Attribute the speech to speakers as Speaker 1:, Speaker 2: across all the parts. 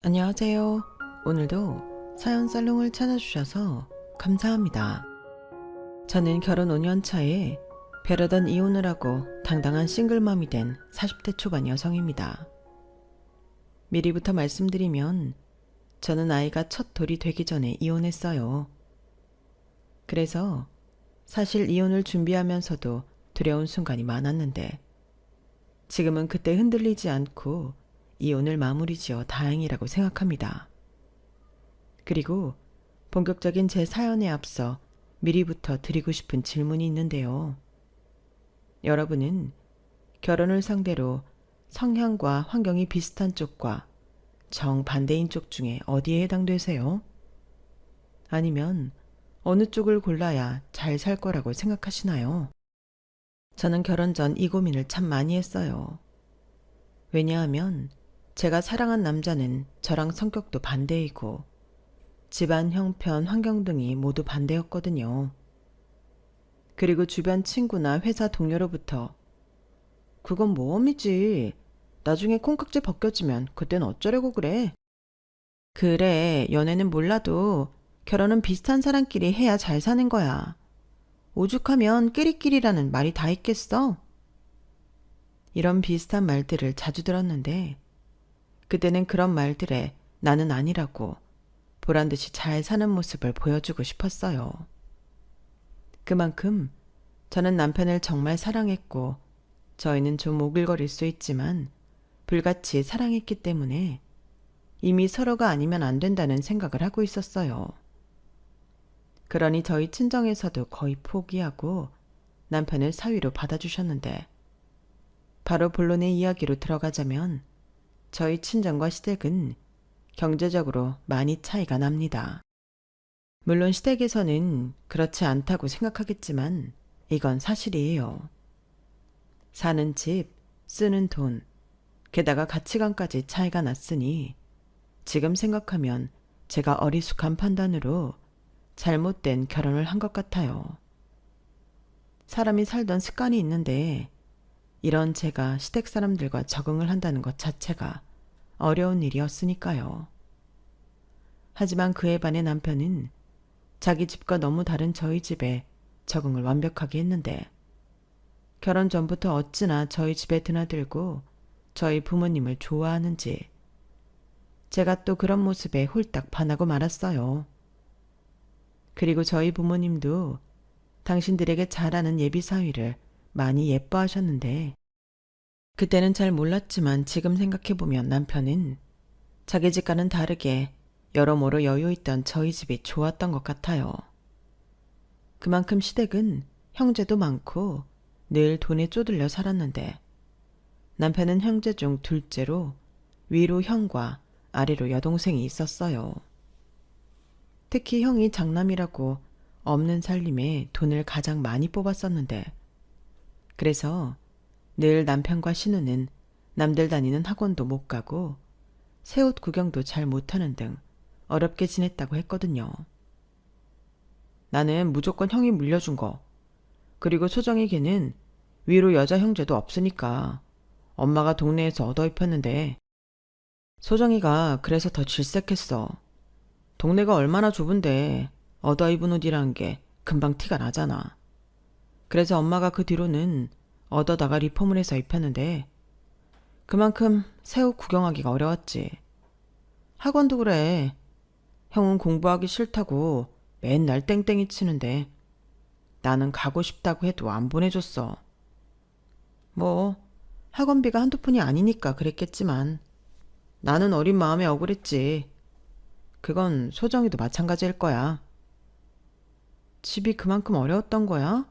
Speaker 1: 안녕하세요. 오늘도 사연 살롱을 찾아주셔서 감사합니다. 저는 결혼 5년 차에 별하던 이혼을 하고 당당한 싱글맘이 된 40대 초반 여성입니다. 미리부터 말씀드리면 저는 아이가 첫 돌이 되기 전에 이혼했어요. 그래서 사실 이혼을 준비하면서도 두려운 순간이 많았는데 지금은 그때 흔들리지 않고 이혼을 마무리 지어 다행이라고 생각합니다. 그리고 본격적인 제 사연에 앞서 미리부터 드리고 싶은 질문이 있는데요. 여러분은 결혼을 상대로 성향과 환경이 비슷한 쪽과 정반대인 쪽 중에 어디에 해당되세요? 아니면 어느 쪽을 골라야 잘 살 거라고 생각하시나요? 저는 결혼 전 이 고민을 참 많이 했어요. 왜냐하면 제가 사랑한 남자는 저랑 성격도 반대이고 집안 형편, 환경 등이 모두 반대였거든요. 그리고 주변 친구나 회사 동료로부터 그건 모험이지. 나중에 콩깍지 벗겨지면 그땐 어쩌려고 그래. 그래, 연애는 몰라도 결혼은 비슷한 사람끼리 해야 잘 사는 거야. 오죽하면 끼리끼리라는 말이 다 있겠어? 이런 비슷한 말들을 자주 들었는데 그때는 그런 말들에 나는 아니라고 보란듯이 잘 사는 모습을 보여주고 싶었어요. 그만큼 저는 남편을 정말 사랑했고 저희는 좀 오글거릴 수 있지만 불같이 사랑했기 때문에 이미 서로가 아니면 안 된다는 생각을 하고 있었어요. 그러니 저희 친정에서도 거의 포기하고 남편을 사위로 받아주셨는데 바로 본론의 이야기로 들어가자면 저희 친정과 시댁은 경제적으로 많이 차이가 납니다. 물론 시댁에서는 그렇지 않다고 생각하겠지만 이건 사실이에요. 사는 집, 쓰는 돈, 게다가 가치관까지 차이가 났으니 지금 생각하면 제가 어리숙한 판단으로 잘못된 결혼을 한 것 같아요. 사람이 살던 습관이 있는데 이런 제가 시댁 사람들과 적응을 한다는 것 자체가 어려운 일이었으니까요. 하지만 그에 반해 남편은 자기 집과 너무 다른 저희 집에 적응을 완벽하게 했는데 결혼 전부터 어찌나 저희 집에 드나들고 저희 부모님을 좋아하는지 제가 또 그런 모습에 홀딱 반하고 말았어요. 그리고 저희 부모님도 당신들에게 잘하는 예비 사위를 많이 예뻐하셨는데 그때는 잘 몰랐지만 지금 생각해보면 남편은 자기 집과는 다르게 여러모로 여유있던 저희 집이 좋았던 것 같아요. 그만큼 시댁은 형제도 많고 늘 돈에 쪼들려 살았는데 남편은 형제 중 둘째로 위로 형과 아래로 여동생이 있었어요. 특히 형이 장남이라고 없는 살림에 돈을 가장 많이 뽑았었는데 그래서 늘 남편과 신우는 남들 다니는 학원도 못 가고 새 옷 구경도 잘 못하는 등 어렵게 지냈다고 했거든요. 나는 무조건 형이 물려준 거. 그리고 소정이 걔는 위로 여자 형제도 없으니까 엄마가 동네에서 얻어 입혔는데 소정이가 그래서 더 질색했어. 동네가 얼마나 좁은데 얻어 입은 옷이란 게 금방 티가 나잖아. 그래서 엄마가 그 뒤로는 얻어다가 리폼을 해서 입혔는데 그만큼 새 옷 구경하기가 어려웠지. 학원도 그래. 형은 공부하기 싫다고 맨날 땡땡이 치는데 나는 가고 싶다고 해도 안 보내줬어. 뭐 학원비가 한두 푼이 아니니까 그랬겠지만 나는 어린 마음에 억울했지. 그건 소정이도 마찬가지일 거야. 집이 그만큼 어려웠던 거야?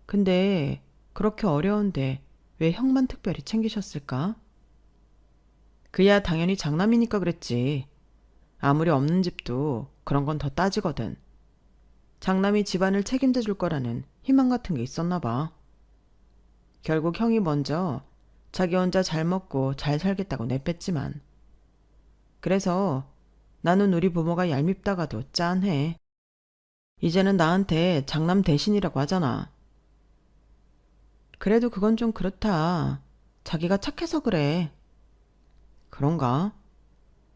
Speaker 1: 근데 그렇게 어려운데 왜 형만 특별히 챙기셨을까? 그야 당연히 장남이니까 그랬지. 아무리 없는 집도 그런 건 더 따지거든. 장남이 집안을 책임져 줄 거라는 희망 같은 게 있었나 봐. 결국 형이 먼저 자기 혼자 잘 먹고 잘 살겠다고 내뺐지만 그래서 나는 우리 부모가 얄밉다가도 짠해. 이제는 나한테 장남 대신이라고 하잖아. 그래도 그건 좀 그렇다. 자기가 착해서 그래. 그런가?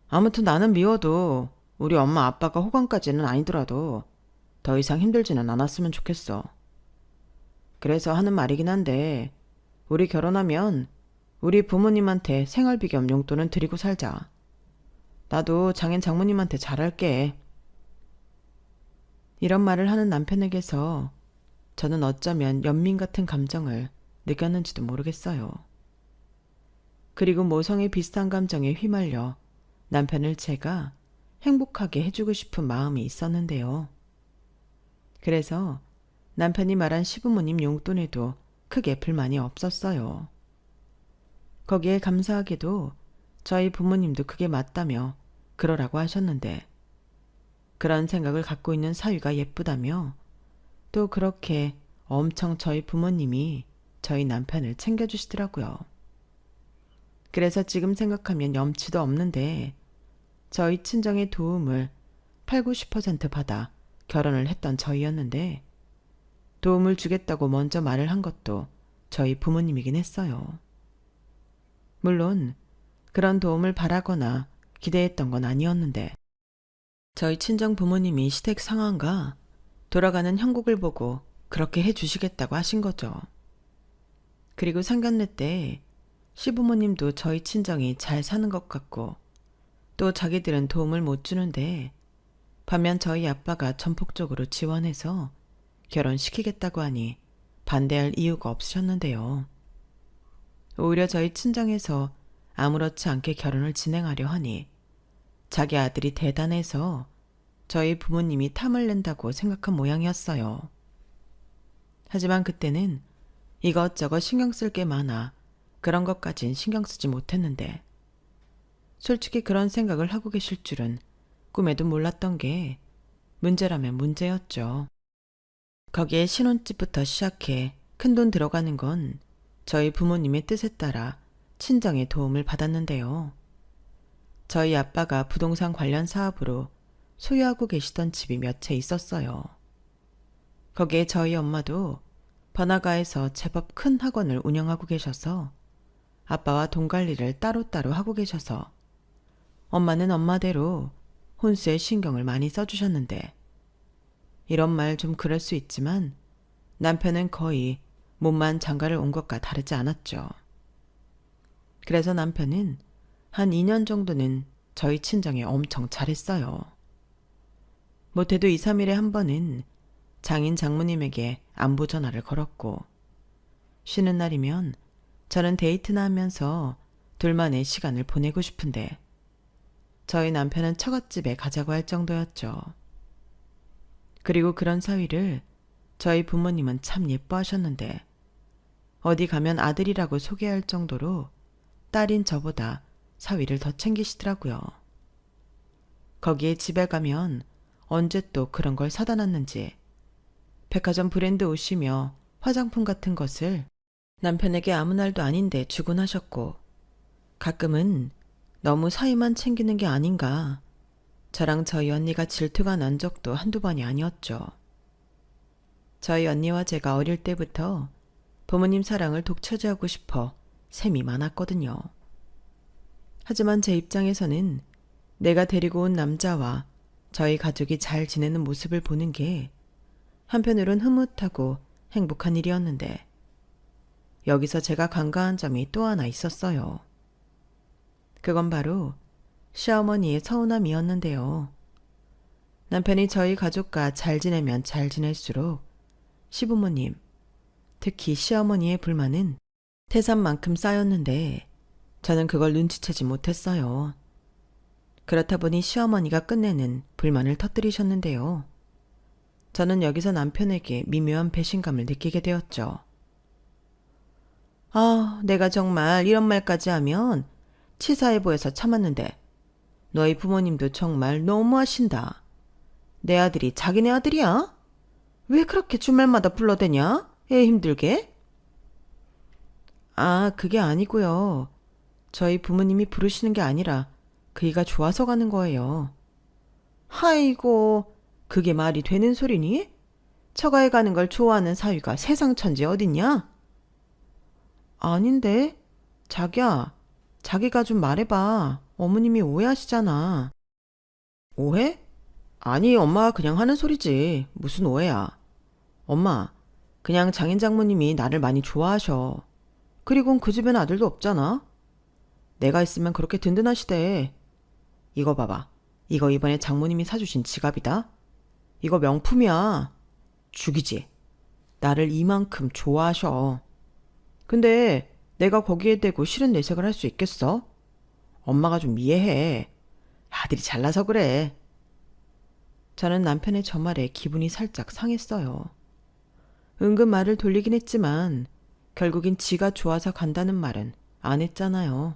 Speaker 1: 아무튼 나는 미워도 우리 엄마 아빠가 호감까지는 아니더라도 더 이상 힘들지는 않았으면 좋겠어. 그래서 하는 말이긴 한데 우리 결혼하면 우리 부모님한테 생활비 겸 용돈은 드리고 살자. 나도 장인 장모님한테 잘할게. 이런 말을 하는 남편에게서 저는 어쩌면 연민 같은 감정을 느꼈는지도 모르겠어요. 그리고 모성의 비슷한 감정에 휘말려 남편을 제가 행복하게 해주고 싶은 마음이 있었는데요. 그래서 남편이 말한 시부모님 용돈에도 크게 불만이 없었어요. 거기에 감사하게도 저희 부모님도 그게 맞다며 그러라고 하셨는데 그런 생각을 갖고 있는 사위가 예쁘다며 또 그렇게 엄청 저희 부모님이 저희 남편을 챙겨주시더라고요. 그래서 지금 생각하면 염치도 없는데 저희 친정의 도움을 8, 90% 받아 결혼을 했던 저희였는데 도움을 주겠다고 먼저 말을 한 것도 저희 부모님이긴 했어요. 물론 그런 도움을 바라거나 기대했던 건 아니었는데 저희 친정 부모님이 시댁 상황과 돌아가는 형국을 보고 그렇게 해주시겠다고 하신 거죠. 그리고 상견례 때 시부모님도 저희 친정이 잘 사는 것 같고 또 자기들은 도움을 못 주는데 반면 저희 아빠가 전폭적으로 지원해서 결혼시키겠다고 하니 반대할 이유가 없으셨는데요. 오히려 저희 친정에서 아무렇지 않게 결혼을 진행하려 하니 자기 아들이 대단해서 저희 부모님이 탐을 낸다고 생각한 모양이었어요. 하지만 그때는 이것저것 신경 쓸 게 많아 그런 것까진 신경 쓰지 못했는데 솔직히 그런 생각을 하고 계실 줄은 꿈에도 몰랐던 게 문제라면 문제였죠. 거기에 신혼집부터 시작해 큰돈 들어가는 건 저희 부모님의 뜻에 따라 친정의 도움을 받았는데요. 저희 아빠가 부동산 관련 사업으로 소유하고 계시던 집이 몇 채 있었어요. 거기에 저희 엄마도 번화가에서 제법 큰 학원을 운영하고 계셔서 아빠와 돈 관리를 따로따로 하고 계셔서 엄마는 엄마대로 혼수에 신경을 많이 써주셨는데 이런 말 좀 그럴 수 있지만 남편은 거의 몸만 장가를 온 것과 다르지 않았죠. 그래서 남편은 한 2년 정도는 저희 친정에 엄청 잘했어요. 못해도 2, 3일에 한 번은 장인 장모님에게 안부 전화를 걸었고 쉬는 날이면 저는 데이트나 하면서 둘만의 시간을 보내고 싶은데 저희 남편은 처갓집에 가자고 할 정도였죠. 그리고 그런 사위를 저희 부모님은 참 예뻐하셨는데 어디 가면 아들이라고 소개할 정도로 딸인 저보다 사위를 더 챙기시더라고요. 거기에 집에 가면 언제 또 그런 걸 사다 놨는지 백화점 브랜드 옷이며 화장품 같은 것을 남편에게 아무 날도 아닌데 주곤 하셨고 가끔은 너무 사위만 챙기는 게 아닌가 저랑 저희 언니가 질투가 난 적도 한두 번이 아니었죠. 저희 언니와 제가 어릴 때부터 부모님 사랑을 독차지하고 싶어 셈이 많았거든요. 하지만 제 입장에서는 내가 데리고 온 남자와 저희 가족이 잘 지내는 모습을 보는 게 한편으론 흐뭇하고 행복한 일이었는데 여기서 제가 간과한 점이 또 하나 있었어요. 그건 바로 시어머니의 서운함이었는데요. 남편이 저희 가족과 잘 지내면 잘 지낼수록 시부모님, 특히 시어머니의 불만은 태산만큼 쌓였는데 저는 그걸 눈치채지 못했어요. 그렇다 보니 시어머니가 끝내는 불만을 터뜨리셨는데요. 저는 여기서 남편에게 미묘한 배신감을 느끼게 되었죠. 내가 정말 이런 말까지 하면 치사해 보여서 참았는데 너희 부모님도 정말 너무하신다. 내 아들이 자기네 아들이야? 왜 그렇게 주말마다 불러대냐? 애 힘들게? 그게 아니고요. 저희 부모님이 부르시는 게 아니라 그이가 좋아서 가는 거예요. 아이고, 그게 말이 되는 소리니? 처가에 가는 걸 좋아하는 사위가 세상 천지 어딨냐? 아닌데, 자기야, 자기가 좀 말해봐. 어머님이 오해하시잖아. 오해? 아니, 엄마가 그냥 하는 소리지. 무슨 오해야. 엄마, 그냥 장인 장모님이 나를 많이 좋아하셔. 그리곤 그 집엔 아들도 없잖아. 내가 있으면 그렇게 든든하시대. 이거 봐봐. 이거 이번에 장모님이 사주신 지갑이다. 이거 명품이야. 죽이지. 나를 이만큼 좋아하셔. 근데 내가 거기에 대고 싫은 내색을 할 수 있겠어? 엄마가 좀 이해해. 아들이 잘나서 그래. 저는 남편의 저 말에 기분이 살짝 상했어요. 은근 말을 돌리긴 했지만 결국엔 지가 좋아서 간다는 말은 안 했잖아요.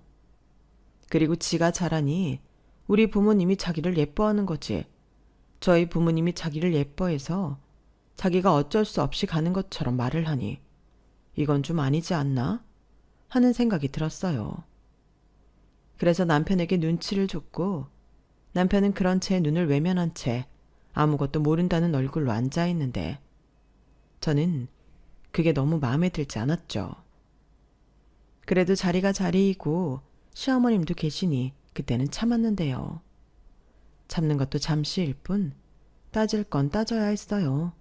Speaker 1: 그리고 지가 잘하니 우리 부모님이 자기를 예뻐하는 거지. 저희 부모님이 자기를 예뻐해서 자기가 어쩔 수 없이 가는 것처럼 말을 하니 이건 좀 아니지 않나? 하는 생각이 들었어요. 그래서 남편에게 눈치를 줬고 남편은 그런 채 눈을 외면한 채 아무것도 모른다는 얼굴로 앉아있는데 저는 그게 너무 마음에 들지 않았죠. 그래도 자리가 자리이고 시어머님도 계시니 그때는 참았는데요. 참는 것도 잠시일 뿐 따질 건 따져야 했어요.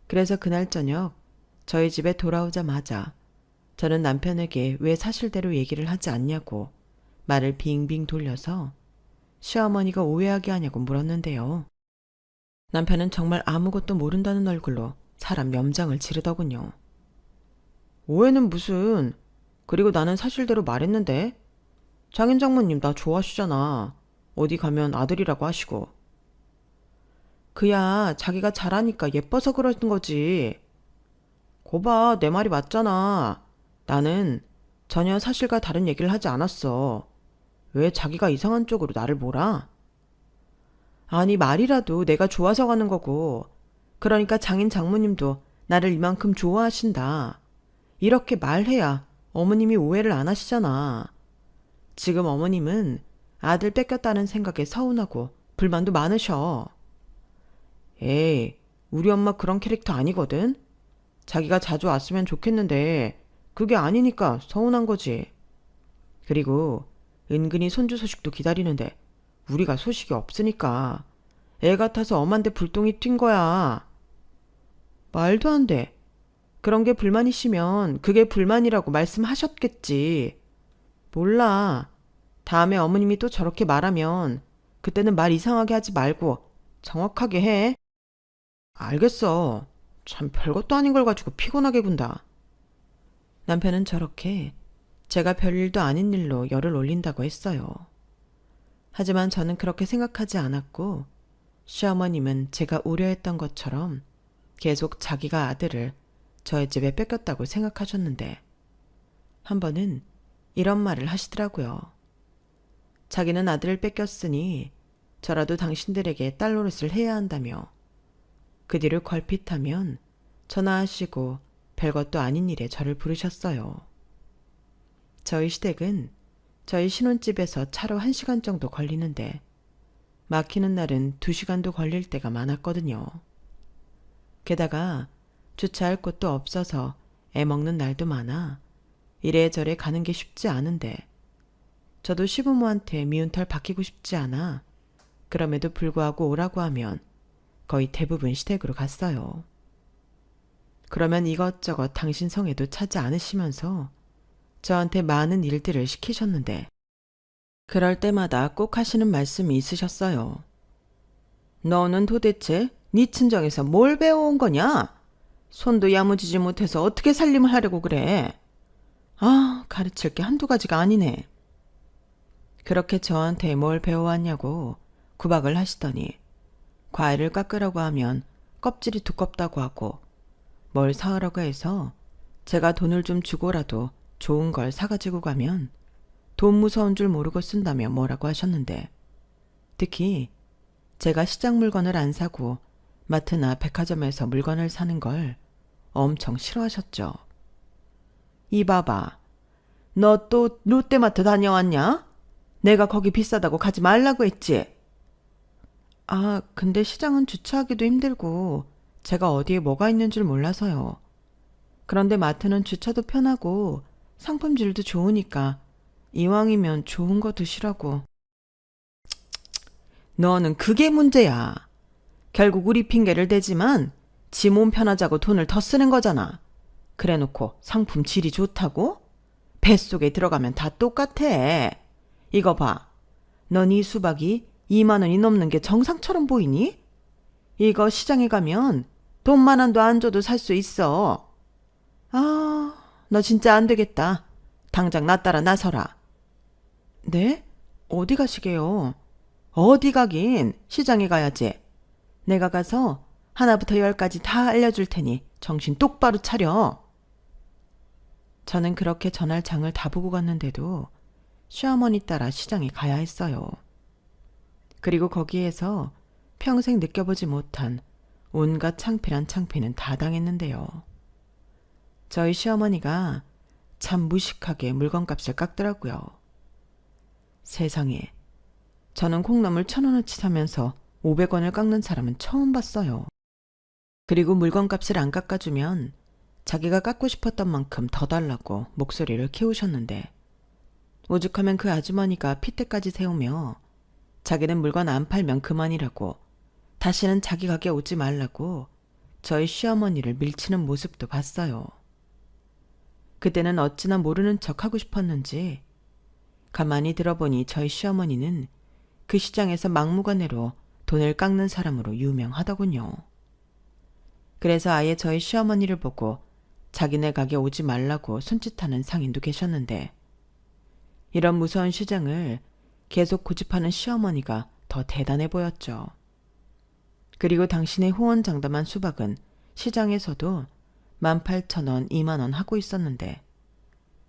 Speaker 1: 그래서 그날 저녁 저희 집에 돌아오자마자 저는 남편에게 왜 사실대로 얘기를 하지 않냐고 말을 빙빙 돌려서 시어머니가 오해하게 하냐고 물었는데요. 남편은 정말 아무것도 모른다는 얼굴로 사람 염장을 지르더군요. 오해는 무슨... 그리고 나는 사실대로 말했는데 장인 장모님 나 좋아하시잖아. 어디 가면 아들이라고 하시고. 그야 자기가 잘하니까 예뻐서 그러는 거지. 거봐 내 말이 맞잖아. 나는 전혀 사실과 다른 얘기를 하지 않았어. 왜 자기가 이상한 쪽으로 나를 몰아? 아니 말이라도 내가 좋아서 가는 거고 그러니까 장인 장모님도 나를 이만큼 좋아하신다. 이렇게 말해야 어머님이 오해를 안 하시잖아. 지금 어머님은 아들 뺏겼다는 생각에 서운하고 불만도 많으셔. 에이, 우리 엄마 그런 캐릭터 아니거든? 자기가 자주 왔으면 좋겠는데 그게 아니니까 서운한 거지. 그리고 은근히 손주 소식도 기다리는데 우리가 소식이 없으니까 애 같아서 엄한테 불똥이 튄 거야. 말도 안 돼. 그런 게 불만이시면 그게 불만이라고 말씀하셨겠지. 몰라. 다음에 어머님이 또 저렇게 말하면 그때는 말 이상하게 하지 말고 정확하게 해. 알겠어. 참 별것도 아닌 걸 가지고 피곤하게 군다. 남편은 저렇게 제가 별일도 아닌 일로 열을 올린다고 했어요. 하지만 저는 그렇게 생각하지 않았고 시어머님은 제가 우려했던 것처럼 계속 자기가 아들을 저의 집에 뺏겼다고 생각하셨는데 한 번은 이런 말을 하시더라고요. 자기는 아들을 뺏겼으니 저라도 당신들에게 딸 노릇을 해야 한다며 그 뒤를 걸핏하면 전화하시고 별것도 아닌 일에 저를 부르셨어요. 저희 시댁은 저희 신혼집에서 차로 1시간 정도 걸리는데 막히는 날은 2시간도 걸릴 때가 많았거든요. 게다가 주차할 곳도 없어서 애 먹는 날도 많아 이래저래 가는 게 쉽지 않은데 저도 시부모한테 미운 털 박히고 싶지 않아 그럼에도 불구하고 오라고 하면 거의 대부분 시댁으로 갔어요. 그러면 이것저것 당신 성에도 차지 않으시면서 저한테 많은 일들을 시키셨는데 그럴 때마다 꼭 하시는 말씀이 있으셨어요. 너는 도대체 네 친정에서 뭘 배워온 거냐? 손도 야무지지 못해서 어떻게 살림을 하려고 그래? 아, 가르칠 게 한두 가지가 아니네. 그렇게 저한테 뭘 배워왔냐고 구박을 하시더니 과일을 깎으라고 하면 껍질이 두껍다고 하고 뭘 사오라고 해서 제가 돈을 좀 주고라도 좋은 걸 사가지고 가면 돈 무서운 줄 모르고 쓴다며 뭐라고 하셨는데 특히 제가 시장 물건을 안 사고 마트나 백화점에서 물건을 사는 걸 엄청 싫어하셨죠. 이봐봐. 너 또 롯데마트 다녀왔냐? 내가 거기 비싸다고 가지 말라고 했지? 아, 근데 시장은 주차하기도 힘들고 제가 어디에 뭐가 있는 줄 몰라서요. 그런데 마트는 주차도 편하고 상품질도 좋으니까 이왕이면 좋은 거 드시라고. 너는 그게 문제야. 결국 우리 핑계를 대지만 지 몸 편하자고 돈을 더 쓰는 거잖아. 그래놓고 상품 질이 좋다고? 뱃속에 들어가면 다 똑같아. 이거 봐. 넌 이 수박이 2만 원이 넘는 게 정상처럼 보이니? 이거 시장에 가면 돈만 원도 안 줘도 살 수 있어. 아, 너 진짜 안 되겠다. 당장 나 따라 나서라. 네? 어디 가시게요? 어디 가긴 시장에 가야지. 내가 가서 하나부터 열까지 다 알려줄 테니 정신 똑바로 차려. 저는 그렇게 전할 장을 다 보고 갔는데도 시어머니 따라 시장에 가야 했어요. 그리고 거기에서 평생 느껴보지 못한 온갖 창피란 창피는 다 당했는데요. 저희 시어머니가 참 무식하게 물건값을 깎더라고요. 세상에, 저는 콩나물 1,000원어치 사면서 500원을 깎는 사람은 처음 봤어요. 그리고 물건값을 안 깎아주면 자기가 깎고 싶었던 만큼 더 달라고 목소리를 키우셨는데, 오죽하면 그 아주머니가 핏대까지 세우며 자기는 물건 안 팔면 그만이라고, 다시는 자기 가게 오지 말라고 저희 시어머니를 밀치는 모습도 봤어요. 그때는 어찌나 모르는 척 하고 싶었는지 가만히 들어보니 저희 시어머니는 그 시장에서 막무가내로 돈을 깎는 사람으로 유명하더군요. 그래서 아예 저희 시어머니를 보고 자기네 가게 오지 말라고 손짓하는 상인도 계셨는데, 이런 무서운 시장을 계속 고집하는 시어머니가 더 대단해 보였죠. 그리고 당신의 호언장담한 수박은 시장에서도 18,000원, 2만 원 하고 있었는데,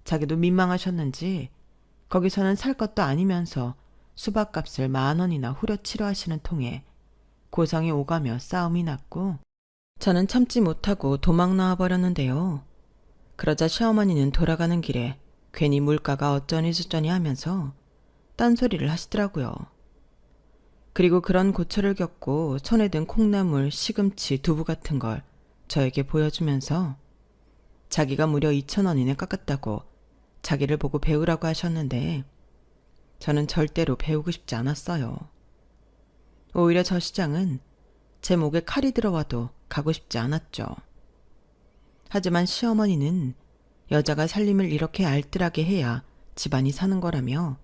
Speaker 1: 자기도 민망하셨는지 거기서는 살 것도 아니면서 수박값을 10,000원이나 후려치려 하시는 통에 고성이 오가며 싸움이 났고, 저는 참지 못하고 도망 나와 버렸는데요. 그러자 시어머니는 돌아가는 길에 괜히 물가가 어쩌니 저쩌니 하면서 딴소리를 하시더라고요. 그리고 그런 고초를 겪고 손에 든 콩나물, 시금치, 두부 같은 걸 저에게 보여주면서 자기가 무려 2,000원이나 깎았다고 자기를 보고 배우라고 하셨는데, 저는 절대로 배우고 싶지 않았어요. 오히려 저 시장은 제 목에 칼이 들어와도 가고 싶지 않았죠. 하지만 시어머니는 여자가 살림을 이렇게 알뜰하게 해야 집안이 사는 거라며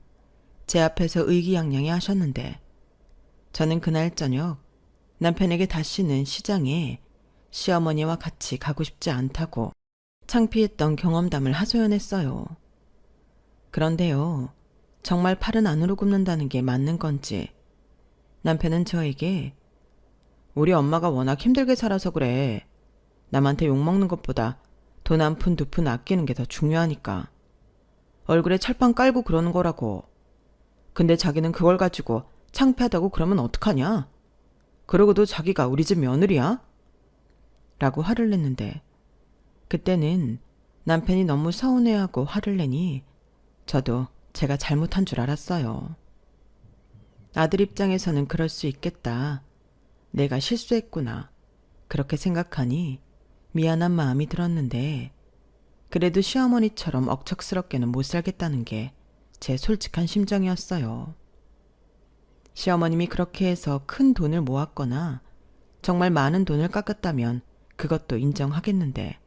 Speaker 1: 제 앞에서 의기양양해 하셨는데, 저는 그날 저녁 남편에게 다시는 시장에 시어머니와 같이 가고 싶지 않다고 창피했던 경험담을 하소연했어요. 그런데요, 정말 팔은 안으로 굽는다는 게 맞는 건지 남편은 저에게 우리 엄마가 워낙 힘들게 살아서 그래. 남한테 욕먹는 것보다 돈 한 푼 두 푼 아끼는 게 더 중요하니까. 얼굴에 철판 깔고 그러는 거라고. 근데 자기는 그걸 가지고 창피하다고 그러면 어떡하냐? 그러고도 자기가 우리 집 며느리야? 라고 화를 냈는데, 그때는 남편이 너무 서운해하고 화를 내니 저도 제가 잘못한 줄 알았어요. 아들 입장에서는 그럴 수 있겠다. 내가 실수했구나. 그렇게 생각하니 미안한 마음이 들었는데, 그래도 시어머니처럼 억척스럽게는 못 살겠다는 게 제 솔직한 심정이었어요. 시어머님이 그렇게 해서 큰 돈을 모았거나 정말 많은 돈을 깎았다면 그것도 인정하겠는데,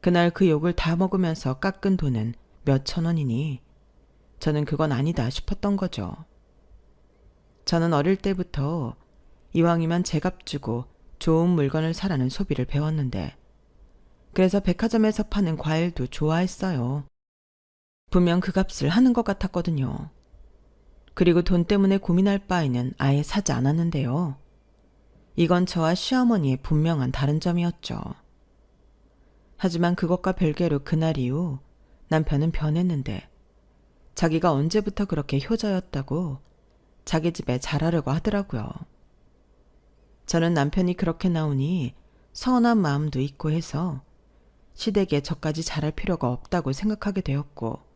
Speaker 1: 그날 그 욕을 다 먹으면서 깎은 돈은 몇천 원이니 저는 그건 아니다 싶었던 거죠. 저는 어릴 때부터 이왕이면 제값 주고 좋은 물건을 사라는 소비를 배웠는데, 그래서 백화점에서 파는 과일도 좋아했어요. 분명 그 값을 하는 것 같았거든요. 그리고 돈 때문에 고민할 바에는 아예 사지 않았는데요. 이건 저와 시어머니의 분명한 다른 점이었죠. 하지만 그것과 별개로 그날 이후 남편은 변했는데, 자기가 언제부터 그렇게 효자였다고 자기 집에 잘하려고 하더라고요. 저는 남편이 그렇게 나오니 서운한 마음도 있고 해서 시댁에 저까지 잘할 필요가 없다고 생각하게 되었고,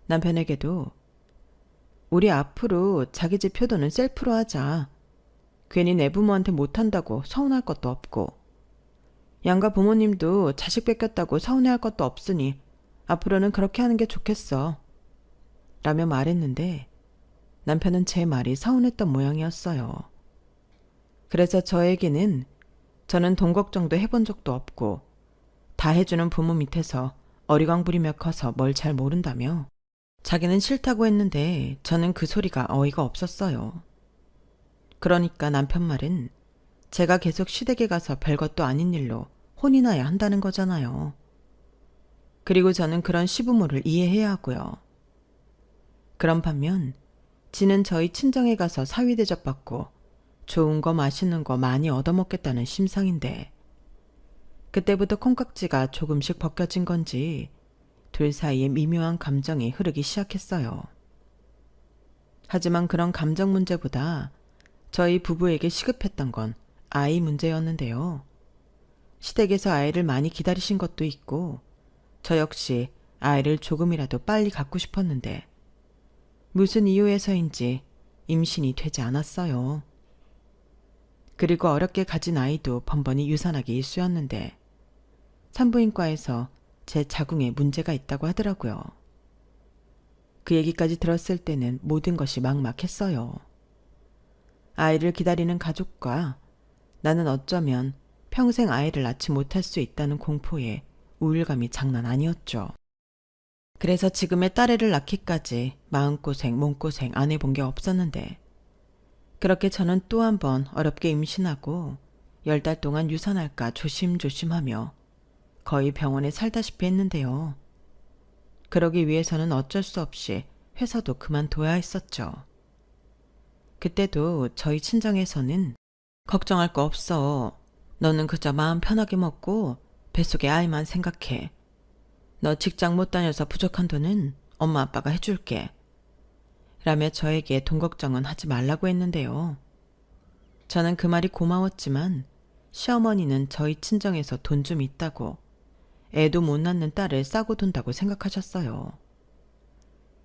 Speaker 1: 남편에게도 우리 앞으로 자기 집 효도는 셀프로 하자. 괜히 내 부모한테 못한다고 서운할 것도 없고, 양가 부모님도 자식 뺏겼다고 서운해할 것도 없으니 앞으로는 그렇게 하는 게 좋겠어. 라며 말했는데 남편은 제 말이 서운했던 모양이었어요. 그래서 저에게는 저는 돈 걱정도 해본 적도 없고 다 해주는 부모 밑에서 어리광 부리며 커서 뭘 잘 모른다며 자기는 싫다고 했는데 저는 그 소리가 어이가 없었어요. 그러니까 남편 말은 제가 계속 시댁에 가서 별것도 아닌 일로 혼이 나야 한다는 거잖아요. 그리고 저는 그런 시부모를 이해해야 하고요. 그런 반면 지는 저희 친정에 가서 사위 대접받고 좋은 거 맛있는 거 많이 얻어먹겠다는 심상인데 그때부터 콩깍지가 조금씩 벗겨진 건지 둘 사이에 미묘한 감정이 흐르기 시작했어요. 하지만 그런 감정 문제보다 저희 부부에게 시급했던 건 아이 문제였는데요. 시댁에서 아이를 많이 기다리신 것도 있고 저 역시 아이를 조금이라도 빨리 갖고 싶었는데 무슨 이유에서인지 임신이 되지 않았어요. 그리고 어렵게 가진 아이도 번번이 유산하기 일쑤였는데 산부인과에서 제 자궁에 문제가 있다고 하더라고요. 그 얘기까지 들었을 때는 모든 것이 막막했어요. 아이를 기다리는 가족과 나는 어쩌면 평생 아이를 낳지 못할 수 있다는 공포에 우울감이 장난 아니었죠. 그래서 지금의 딸애를 낳기까지 마음고생, 몸고생 안 해본 게 없었는데 그렇게 저는 또 한 번 어렵게 임신하고 10달 동안 유산할까 조심조심하며 거의 병원에 살다시피 했는데요. 그러기 위해서는 어쩔 수 없이 회사도 그만둬야 했었죠. 그때도 저희 친정에서는 걱정할 거 없어. 너는 그저 마음 편하게 먹고 뱃속에 아이만 생각해. 너 직장 못 다녀서 부족한 돈은 엄마 아빠가 해줄게. 라며 저에게 돈 걱정은 하지 말라고 했는데요. 저는 그 말이 고마웠지만 시어머니는 저희 친정에서 돈 좀 있다고 애도 못 낳는 딸을 싸고 둔다고 생각하셨어요.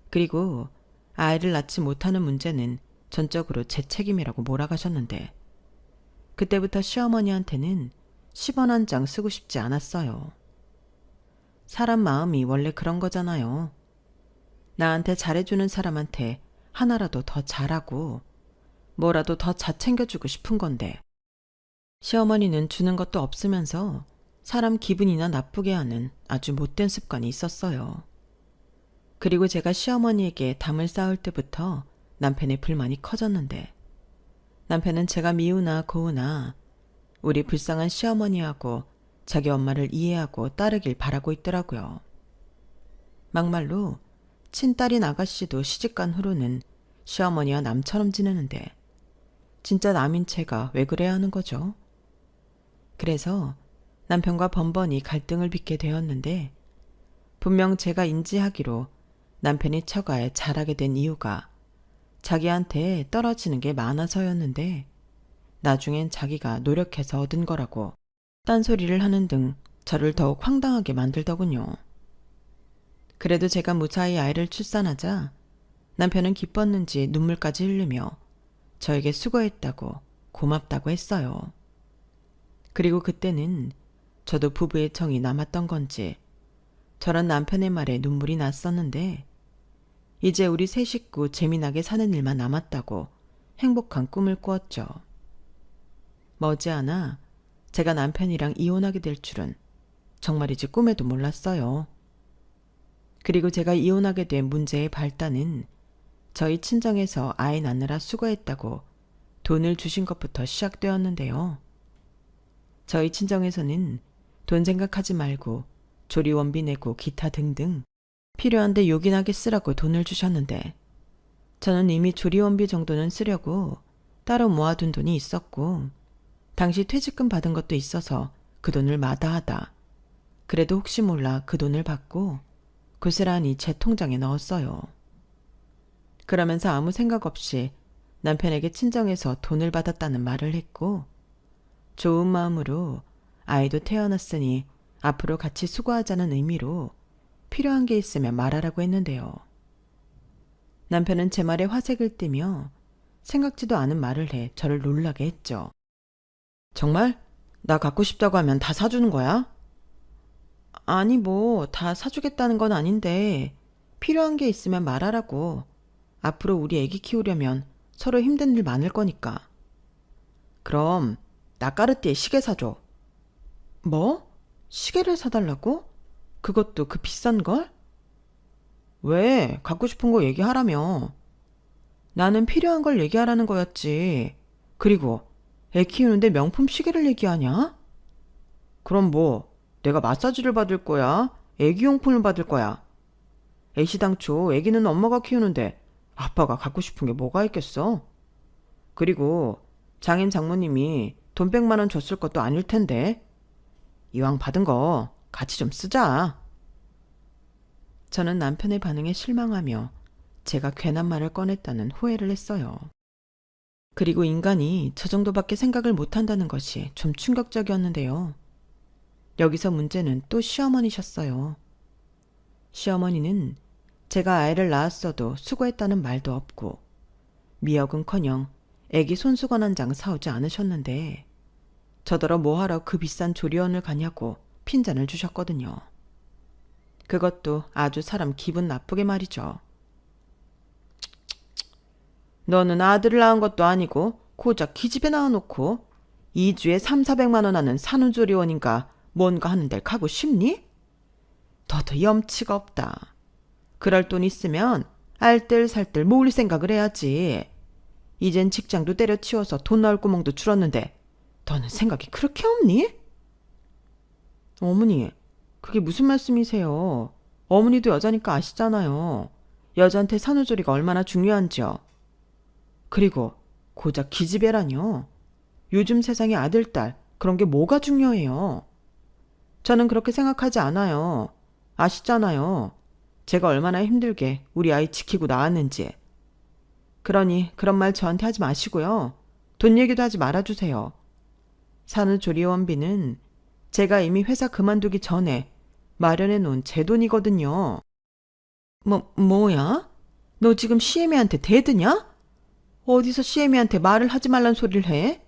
Speaker 1: 그리고 아이를 낳지 못하는 문제는 전적으로 제 책임이라고 몰아가셨는데 그때부터 시어머니한테는 10원 한 장 쓰고 싶지 않았어요. 사람 마음이 원래 그런 거잖아요. 나한테 잘해주는 사람한테 하나라도 더 잘하고 뭐라도 더 잘 챙겨주고 싶은 건데 시어머니는 주는 것도 없으면서 사람 기분이나 나쁘게 하는 아주 못된 습관이 있었어요. 그리고 제가 시어머니에게 담을 쌓을 때부터 남편의 불만이 커졌는데 남편은 제가 미우나 고우나 우리 불쌍한 시어머니하고 자기 엄마를 이해하고 따르길 바라고 있더라고요. 막말로 친딸인 아가씨도 시집간 후로는 시어머니와 남처럼 지내는데 진짜 남인 제가 왜 그래야 하는 거죠? 그래서 남편과 번번이 갈등을 빚게 되었는데 분명 제가 인지하기로 남편이 처가에 잘하게 된 이유가 자기한테 떨어지는 게 많아서였는데 나중엔 자기가 노력해서 얻은 거라고 딴소리를 하는 등 저를 더욱 황당하게 만들더군요. 그래도 제가 무사히 아이를 출산하자 남편은 기뻤는지 눈물까지 흘리며 저에게 수고했다고 고맙다고 했어요. 그리고 그때는 저도 부부의 정이 남았던 건지 저런 남편의 말에 눈물이 났었는데 이제 우리 세 식구 재미나게 사는 일만 남았다고 행복한 꿈을 꾸었죠. 머지않아 제가 남편이랑 이혼하게 될 줄은 정말이지 꿈에도 몰랐어요. 그리고 제가 이혼하게 된 문제의 발단은 저희 친정에서 아이 낳느라 수고했다고 돈을 주신 것부터 시작되었는데요. 저희 친정에서는 돈 생각하지 말고 조리원비 내고 기타 등등 필요한데 요긴하게 쓰라고 돈을 주셨는데 저는 이미 조리원비 정도는 쓰려고 따로 모아둔 돈이 있었고 당시 퇴직금 받은 것도 있어서 그 돈을 마다하다 그래도 혹시 몰라 그 돈을 받고 고스란히 제 통장에 넣었어요. 그러면서 아무 생각 없이 남편에게 친정에서 돈을 받았다는 말을 했고 좋은 마음으로 아이도 태어났으니 앞으로 같이 수고하자는 의미로 필요한 게 있으면 말하라고 했는데요. 남편은 제 말에 화색을 띠며 생각지도 않은 말을 해 저를 놀라게 했죠. 정말? 나 갖고 싶다고 하면 다 사주는 거야? 아니 뭐 다 사주겠다는 건 아닌데 필요한 게 있으면 말하라고. 앞으로 우리 애기 키우려면 서로 힘든 일 많을 거니까. 그럼 나 까르띠에 시계 사줘. 뭐? 시계를 사달라고? 그것도 그 비싼 걸? 왜? 갖고 싶은 거 얘기하라며. 나는 필요한 걸 얘기하라는 거였지. 그리고 애 키우는데 명품 시계를 얘기하냐? 그럼 뭐 내가 마사지를 받을 거야? 애기용품을 받을 거야? 애시당초 애기는 엄마가 키우는데 아빠가 갖고 싶은 게 뭐가 있겠어? 그리고 장인 장모님이 돈 100만 원 줬을 것도 아닐 텐데. 이왕 받은 거 같이 좀 쓰자. 저는 남편의 반응에 실망하며 제가 괜한 말을 꺼냈다는 후회를 했어요. 그리고 인간이 저 정도밖에 생각을 못한다는 것이 좀 충격적이었는데요. 여기서 문제는 또 시어머니셨어요. 시어머니는 제가 아이를 낳았어도 수고했다는 말도 없고 미역은커녕 애기 손수건 한 장 사오지 않으셨는데 저더러 뭐하러 그 비싼 조리원을 가냐고 핀잔을 주셨거든요. 그것도 아주 사람 기분 나쁘게 말이죠. 너는 아들을 낳은 것도 아니고 고작 기집애 낳아놓고 2주에 3,400만 원 하는 산후조리원인가 뭔가 하는 데를 가고 싶니? 너도 염치가 없다. 그럴 돈 있으면 알뜰살뜰 모을 생각을 해야지. 이젠 직장도 때려치워서 돈 나올 구멍도 줄었는데 너는 생각이 그렇게 없니? 어머니, 그게 무슨 말씀이세요? 어머니도 여자니까 아시잖아요. 여자한테 산후조리가 얼마나 중요한지요. 그리고 고작 기집애라뇨. 요즘 세상에 아들, 딸 그런 게 뭐가 중요해요. 저는 그렇게 생각하지 않아요. 아시잖아요. 제가 얼마나 힘들게 우리 아이 지키고 나왔는지. 그러니 그런 말 저한테 하지 마시고요. 돈 얘기도 하지 말아주세요. 산후조리원비는 제가 이미 회사 그만두기 전에 마련해 놓은 제 돈이거든요. 뭐야? 너 지금 시애미한테 대드냐? 어디서 시애미한테 말을 하지 말란 소리를 해?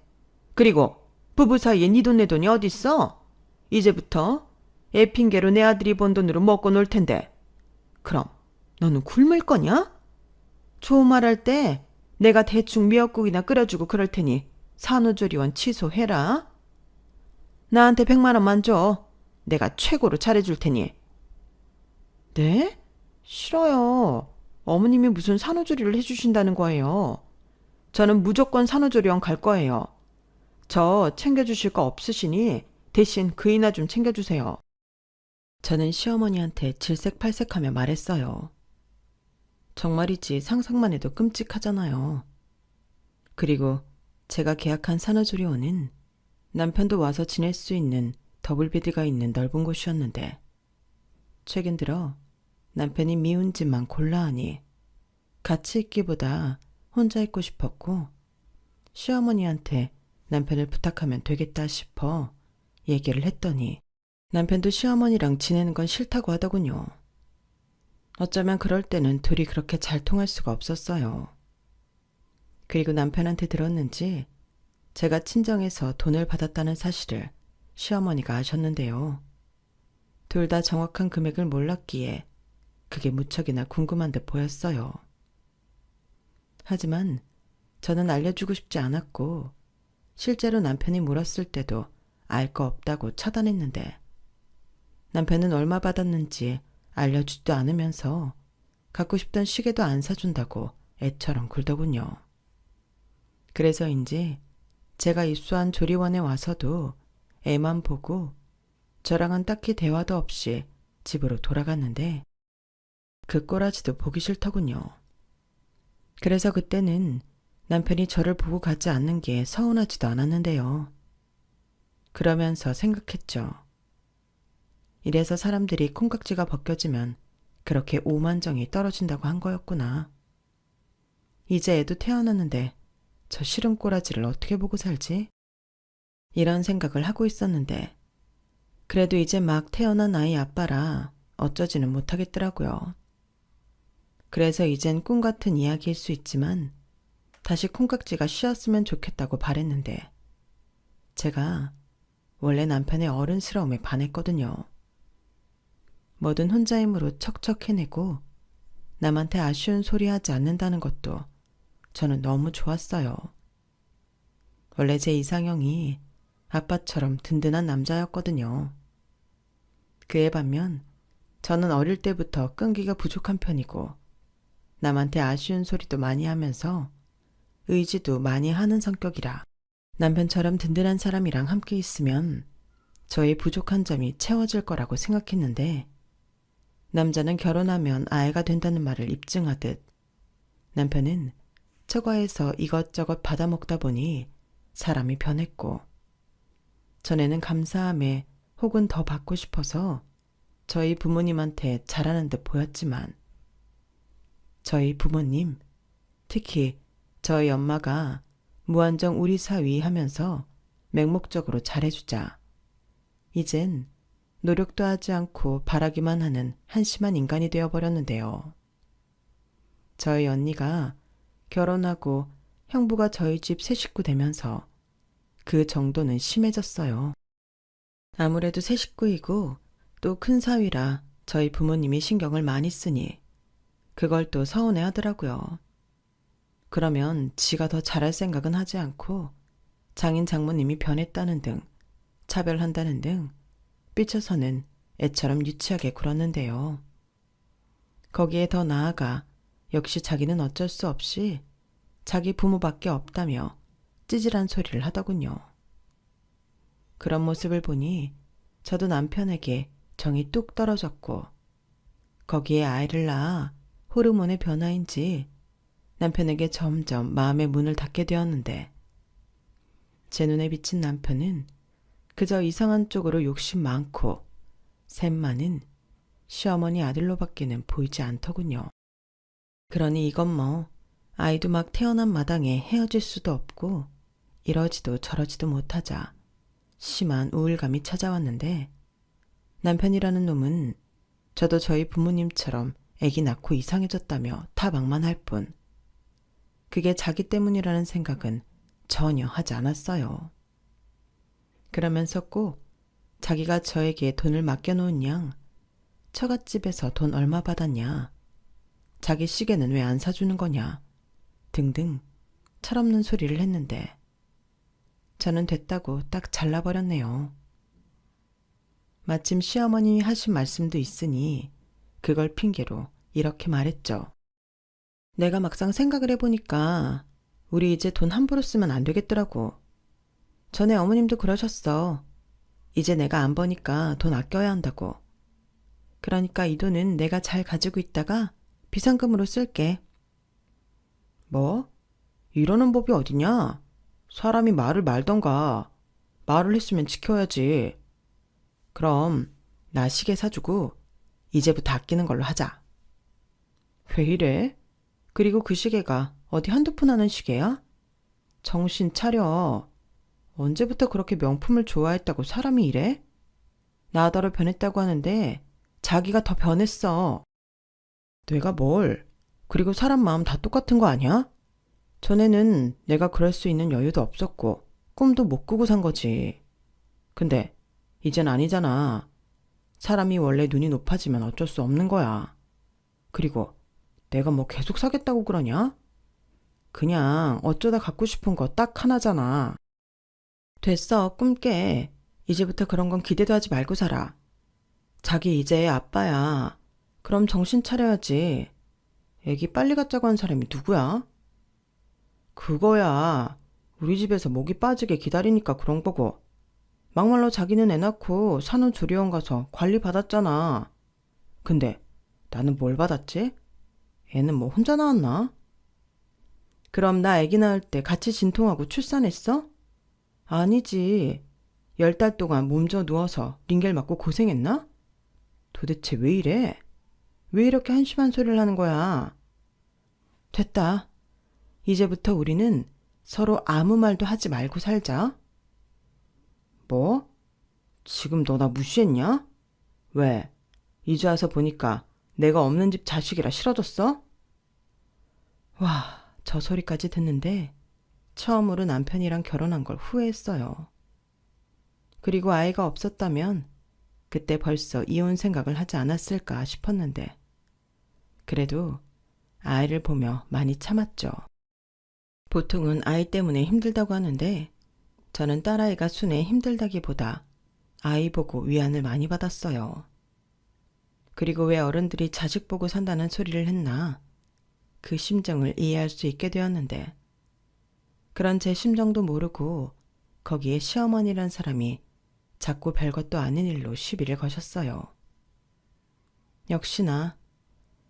Speaker 1: 그리고 부부 사이에 네 돈 내 돈이 어딨어? 이제부터 애 핑계로 내 아들이 번 돈으로 먹고 놀 텐데. 그럼 너는 굶을 거냐? 좋은 말 할 때 내가 대충 미역국이나 끓여주고 그럴 테니 산후조리원 취소해라. 나한테 100만 원만 줘. 내가 최고로 잘해줄 테니. 네? 싫어요. 어머님이 무슨 산후조리를 해주신다는 거예요. 저는 무조건 산후조리원 갈 거예요. 저 챙겨주실 거 없으시니 대신 그이나 좀 챙겨주세요. 저는 시어머니한테 질색팔색하며 말했어요. 정말이지 상상만 해도 끔찍하잖아요. 그리고 제가 계약한 산후조리원은 남편도 와서 지낼 수 있는 더블베드가 있는 넓은 곳이었는데 최근 들어 남편이 미운 집만 골라 하니 같이 있기보다 혼자 있고 싶었고 시어머니한테 남편을 부탁하면 되겠다 싶어 얘기를 했더니 남편도 시어머니랑 지내는 건 싫다고 하더군요. 어쩌면 그럴 때는 둘이 그렇게 잘 통할 수가 없었어요. 그리고 남편한테 들었는지 제가 친정에서 돈을 받았다는 사실을 시어머니가 아셨는데요. 둘 다 정확한 금액을 몰랐기에 그게 무척이나 궁금한 듯 보였어요. 하지만 저는 알려주고 싶지 않았고 실제로 남편이 물었을 때도 알 거 없다고 차단했는데 남편은 얼마 받았는지 알려주지도 않으면서 갖고 싶던 시계도 안 사준다고 애처럼 굴더군요. 그래서인지 제가 입소한 조리원에 와서도 애만 보고 저랑은 딱히 대화도 없이 집으로 돌아갔는데 그 꼬라지도 보기 싫더군요. 그래서 그때는 남편이 저를 보고 가지 않는 게 서운하지도 않았는데요. 그러면서 생각했죠. 이래서 사람들이 콩깍지가 벗겨지면 그렇게 오만정이 떨어진다고 한 거였구나. 이제 애도 태어났는데 저 싫은 꼬라지를 어떻게 보고 살지? 이런 생각을 하고 있었는데 그래도 이제 막 태어난 아이 아빠라 어쩌지는 못하겠더라고요. 그래서 이젠 꿈 같은 이야기일 수 있지만 다시 콩깍지가 쉬었으면 좋겠다고 바랬는데 제가 원래 남편의 어른스러움에 반했거든요. 뭐든 혼자 힘으로 척척 해내고 남한테 아쉬운 소리 하지 않는다는 것도 저는 너무 좋았어요. 원래 제 이상형이 아빠처럼 든든한 남자였거든요. 그에 반면 저는 어릴 때부터 끈기가 부족한 편이고 남한테 아쉬운 소리도 많이 하면서 의지도 많이 하는 성격이라 남편처럼 든든한 사람이랑 함께 있으면 저의 부족한 점이 채워질 거라고 생각했는데 남자는 결혼하면 아이가 된다는 말을 입증하듯 남편은 처가에서 이것저것 받아먹다 보니 사람이 변했고 전에는 감사함에 혹은 더 받고 싶어서 저희 부모님한테 잘하는 듯 보였지만 저희 부모님, 특히 저희 엄마가 무한정 우리 사위 하면서 맹목적으로 잘해주자 이젠 노력도 하지 않고 바라기만 하는 한심한 인간이 되어버렸는데요. 저희 언니가 결혼하고 형부가 저희 집 새 식구 되면서 그 정도는 심해졌어요. 아무래도 새 식구이고 또 큰 사위라 저희 부모님이 신경을 많이 쓰니 그걸 또 서운해 하더라고요. 그러면 지가 더 잘할 생각은 하지 않고 장인 장모님이 변했다는 등 차별한다는 등 삐쳐서는 애처럼 유치하게 굴었는데요. 거기에 더 나아가 역시 자기는 어쩔 수 없이 자기 부모밖에 없다며 찌질한 소리를 하더군요. 그런 모습을 보니 저도 남편에게 정이 뚝 떨어졌고 거기에 아이를 낳아 호르몬의 변화인지 남편에게 점점 마음의 문을 닫게 되었는데 제 눈에 비친 남편은 그저 이상한 쪽으로 욕심 많고 샘 많은 시어머니 아들로밖에는 보이지 않더군요. 그러니 이건 뭐 아이도 막 태어난 마당에 헤어질 수도 없고 이러지도 저러지도 못하자 심한 우울감이 찾아왔는데 남편이라는 놈은 저도 저희 부모님처럼 아기 낳고 이상해졌다며 타박만할 뿐 그게 자기 때문이라는 생각은 전혀 하지 않았어요. 그러면서 꼭 자기가 저에게 돈을 맡겨놓은 양 처갓집에서 돈 얼마 받았냐 자기 시계는 왜 안 사주는 거냐 등등 철없는 소리를 했는데 저는 됐다고 딱 잘라버렸네요. 마침 시어머님이 하신 말씀도 있으니 그걸 핑계로 이렇게 말했죠. 내가 막상 생각을 해보니까 우리 이제 돈 함부로 쓰면 안 되겠더라고. 전에 어머님도 그러셨어. 이제 내가 안 버니까 돈 아껴야 한다고. 그러니까 이 돈은 내가 잘 가지고 있다가 비상금으로 쓸게. 뭐? 이러는 법이 어디냐? 사람이 말을 말던가. 말을 했으면 지켜야지. 그럼 나 시계 사주고 이제부터 아끼는 걸로 하자. 왜 이래? 그리고 그 시계가 어디 한두 푼 하는 시계야? 정신 차려. 언제부터 그렇게 명품을 좋아했다고 사람이 이래? 나더러 변했다고 하는데 자기가 더 변했어. 내가 뭘? 그리고 사람 마음 다 똑같은 거 아니야? 전에는 내가 그럴 수 있는 여유도 없었고 꿈도 못 꾸고 산 거지. 근데 이젠 아니잖아. 사람이 원래 눈이 높아지면 어쩔 수 없는 거야. 그리고 내가 뭐 계속 사겠다고 그러냐? 그냥 어쩌다 갖고 싶은 거 딱 하나잖아. 됐어, 꿈 깨. 이제부터 그런 건 기대도 하지 말고 살아. 자기 이제 아빠야. 그럼 정신 차려야지. 애기 빨리 갖자고 한 사람이 누구야? 그거야. 우리 집에서 목이 빠지게 기다리니까 그런 거고. 막말로 자기는 애 낳고 산후조리원 가서 관리 받았잖아. 근데 나는 뭘 받았지? 애는 뭐 혼자 낳았나? 그럼 나 애기 낳을 때 같이 진통하고 출산했어? 아니지. 10달 동안 몸져 누워서 링겔 맞고 고생했나? 도대체 왜 이래? 왜 이렇게 한심한 소리를 하는 거야? 됐다. 이제부터 우리는 서로 아무 말도 하지 말고 살자. 뭐? 지금 너 나 무시했냐? 왜? 이제 와서 보니까 내가 없는 집 자식이라 싫어졌어? 와, 저 소리까지 듣는데 처음으로 남편이랑 결혼한 걸 후회했어요. 그리고 아이가 없었다면 그때 벌써 이혼 생각을 하지 않았을까 싶었는데 그래도 아이를 보며 많이 참았죠. 보통은 아이 때문에 힘들다고 하는데 저는 딸아이가 순해 힘들다기보다 아이 보고 위안을 많이 받았어요. 그리고 왜 어른들이 자식 보고 산다는 소리를 했나 그 심정을 이해할 수 있게 되었는데 그런 제 심정도 모르고 거기에 시어머니란 사람이 자꾸 별것도 아닌 일로 시비를 거셨어요. 역시나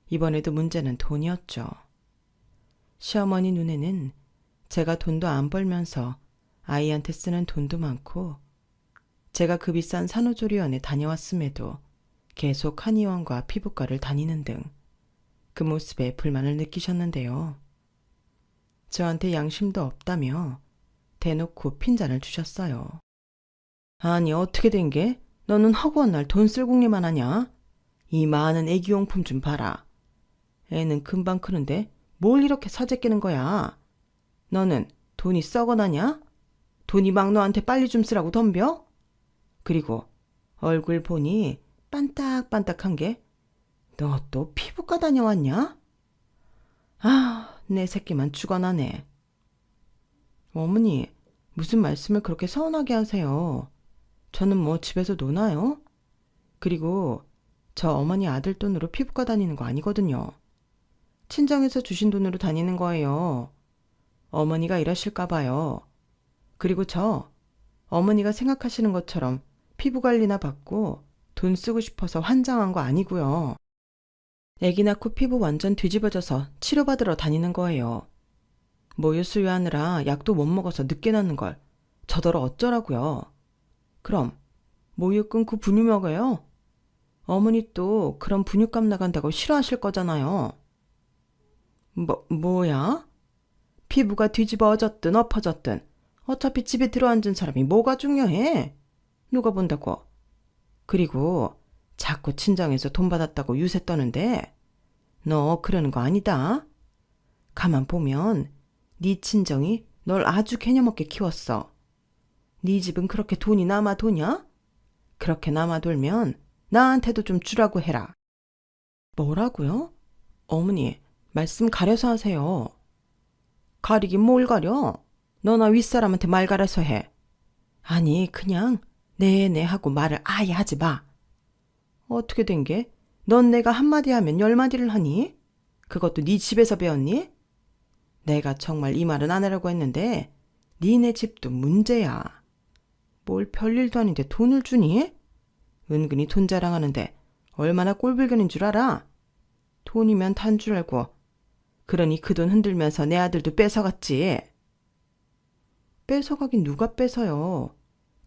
Speaker 1: 이번에도 문제는 돈이었죠. 시어머니 눈에는 제가 돈도 안 벌면서 아이한테 쓰는 돈도 많고 제가 그 비싼 산후조리원에 다녀왔음에도 계속 한의원과 피부과를 다니는 등 그 모습에 불만을 느끼셨는데요. 저한테 양심도 없다며 대놓고 핀잔을 주셨어요. 아니 어떻게 된 게? 너는 허구한 날 돈 쓸 궁리만 하냐? 이 많은 애기용품 좀 봐라. 애는 금방 크는데 뭘 이렇게 사재 끼는 거야? 너는 돈이 썩어나냐? 돈이 막 너한테 빨리 좀 쓰라고 덤벼? 그리고 얼굴 보니 반딱반딱한 게 너 또 피부과 다녀왔냐? 아, 내 새끼만 죽어나네. 어머니, 무슨 말씀을 그렇게 서운하게 하세요? 저는 뭐 집에서 노나요? 그리고 저 어머니 아들 돈으로 피부과 다니는 거 아니거든요. 친정에서 주신 돈으로 다니는 거예요. 어머니가 이러실까 봐요. 그리고 저 어머니가 생각하시는 것처럼 피부 관리나 받고 돈 쓰고 싶어서 환장한 거 아니고요. 애기 낳고 피부 완전 뒤집어져서 치료받으러 다니는 거예요. 모유 수유하느라 약도 못 먹어서 늦게 낳는 걸 저더러 어쩌라고요. 그럼 모유 끊고 분유 먹어요? 어머니 또 그런 분유값 나간다고 싫어하실 거잖아요. 뭐야? 피부가 뒤집어졌든 엎어졌든 어차피 집에 들어앉은 사람이 뭐가 중요해? 누가 본다고? 그리고 자꾸 친정에서 돈 받았다고 유세 떠는데 너 그러는 거 아니다. 가만 보면 네 친정이 널 아주 개념 없게 키웠어. 네 집은 그렇게 돈이 남아도냐? 그렇게 남아돌면 나한테도 좀 주라고 해라. 뭐라고요? 어머니, 말씀 가려서 하세요. 가리긴 뭘 가려? 너나 윗사람한테 말 가려서 해. 아니, 그냥 네네 하고 말을 아예 하지 마. 어떻게 된 게? 넌 내가 한마디 하면 10마디를 하니? 그것도 네 집에서 배웠니? 내가 정말 이 말은 안 하려고 했는데 니네 집도 문제야. 뭘 별일도 아닌데 돈을 주니? 은근히 돈 자랑하는데 얼마나 꼴불견인 줄 알아? 돈이면 단 줄 알고. 그러니 그 돈 흔들면서 내 아들도 뺏어갔지. 뺏어가긴 누가 뺏어요.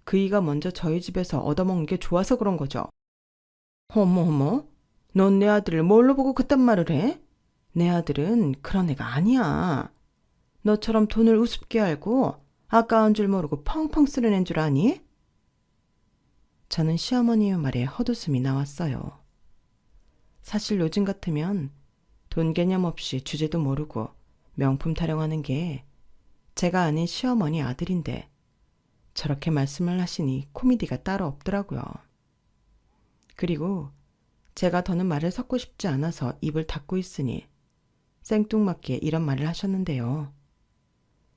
Speaker 1: 그이가 먼저 저희 집에서 얻어먹는 게 좋아서 그런 거죠. 어머, 넌 내 아들을 뭘로 보고 그딴 말을 해? 내 아들은 그런 애가 아니야. 너처럼 돈을 우습게 알고 아까운 줄 모르고 펑펑 쓰는 애인 줄 아니? 저는 시어머니의 말에 헛웃음이 나왔어요. 사실 요즘 같으면 돈 개념 없이 주제도 모르고 명품 타령하는 게 제가 아는 시어머니 아들인데 저렇게 말씀을 하시니 코미디가 따로 없더라고요. 그리고 제가 더는 말을 섞고 싶지 않아서 입을 닫고 있으니 생뚱맞게 이런 말을 하셨는데요.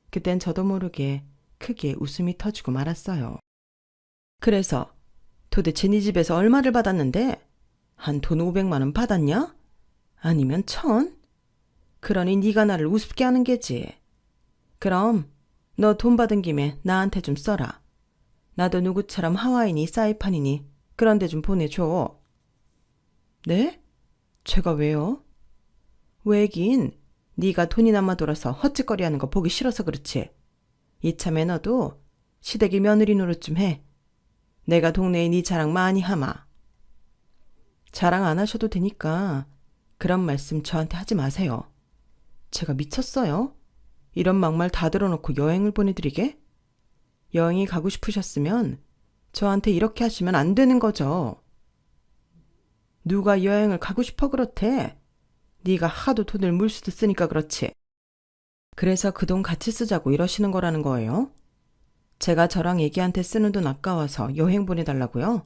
Speaker 1: 그땐 저도 모르게 크게 웃음이 터지고 말았어요. 그래서 도대체 네 집에서 얼마를 받았는데? 한 돈 500만 원 받았냐? 아니면 1,000? 그러니 네가 나를 우습게 하는 게지. 그럼 너 돈 받은 김에 나한테 좀 써라. 나도 누구처럼 하와이니 사이판이니 그런 데 좀 보내줘. 네? 제가 왜요? 왜긴 네가 돈이 남아돌아서 헛짓거리하는 거 보기 싫어서 그렇지. 이참에 너도 시댁이 며느리 노릇 좀 해. 내가 동네에 네 자랑 많이 하마. 자랑 안 하셔도 되니까 그런 말씀 저한테 하지 마세요. 제가 미쳤어요? 이런 막말 다 들어놓고 여행을 보내드리게? 여행이 가고 싶으셨으면 저한테 이렇게 하시면 안 되는 거죠. 누가 여행을 가고 싶어 그렇대? 네가 하도 돈을 물수도 쓰니까 그렇지. 그래서 그 돈 같이 쓰자고 이러시는 거라는 거예요? 제가 저랑 애기한테 쓰는 돈 아까워서 여행 보내달라고요?